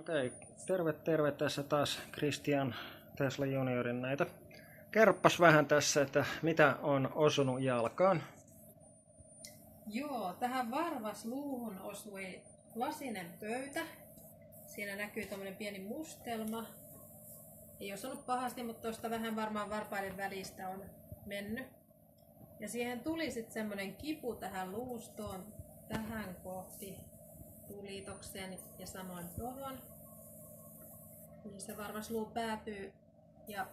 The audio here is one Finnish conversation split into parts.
Okei, terve tässä taas Christian Tesla Juniorin näitä. Kerroppas vähän tässä, että mitä on osunut jalkaan. Joo, tähän varvasluuhun osui lasinen pöytä. Siinä näkyy tommonen pieni mustelma. Ei osunut pahasti, mutta tuosta vähän varmaan varpaiden välistä on mennyt. Ja siihen tuli sitten semmonen kipu tähän luustoon, tähän kohti tuliitoksen ja samoin tuohon. Niin se varvasluu päätyy. Ja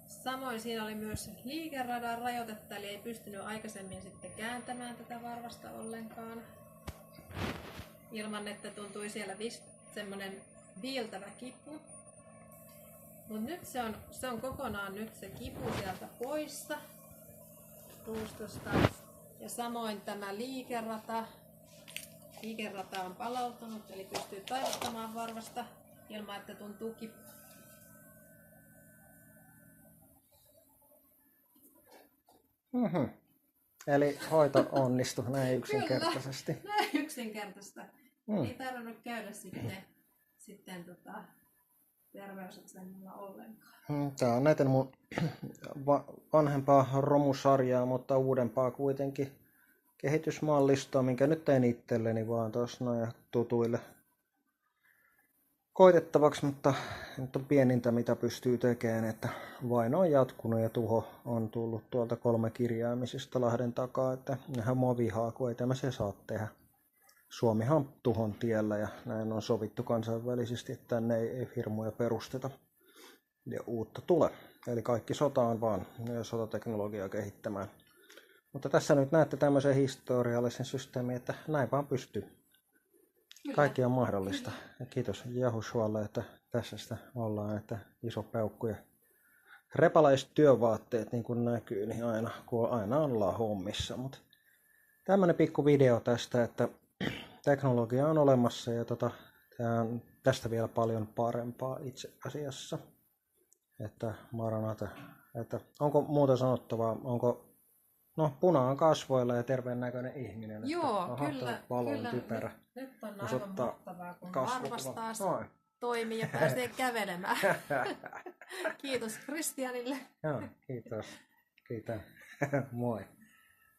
samoin siinä oli myös liikeradan rajoitetta, eli ei pystynyt aikaisemmin sitten kääntämään tätä varvasta ollenkaan. Ilman, että tuntui siellä semmonen viiltävä kipu. Mutta nyt se on kokonaan nyt se kipu sieltä poissa luustosta. Ja samoin tämä liikerata. Liikerata on palautunut, eli pystyy taivuttamaan varvasta ilman, että tuntuu kipu. Eli hoito onnistui näin yksinkertaisesti. Kyllä, näin yksinkertaista. Ei tarvinnut käydä sitten terveysasemalla ollenkaan. Tämä on näiden mun vanhempaa romusarjaa, mutta uudempaa kuitenkin kehitysmallistoa, minkä nyt tein itselleni vaan tuossa noin tutuille koitettavaksi, mutta nyt on pienintä mitä pystyy tekemään, että vaino on jatkunut ja tuho on tullut tuolta 3 kirjaamisesta Lahden takaa, että nehän mua vihaa, kun ei tämmöisiä saa tehdä. Suomihan on tuhon tiellä ja näin on sovittu kansainvälisesti, että tänne ei firmoja perusteta ja uutta tule. Eli kaikki sota on vaan sotateknologiaa kehittämään. Mutta tässä nyt näette tämmöisen historiallisen systeemin, että näin vaan pystyy. Kaikki on mahdollista. Ja kiitos Jahushualle, että tässä sitä ollaan, että iso peukku ja repalaiset työvaatteet niin kuin näkyy, niin aina ollaan hommissa. Mutta tämmönen pikku video tästä, että teknologia on olemassa ja tää on tästä vielä paljon parempaa itse asiassa. Että Maranata, että onko muuta sanottavaa, onko puna on kasvoilla ja terveen näköinen ihminen. Joo, kyllä. Valon typerä. Nyt on aivan mahtavaa, kun varvas taas toimii ja pääsee kävelemään. Kiitos Christianille. Joo, kiitos. Kiitos. Moi.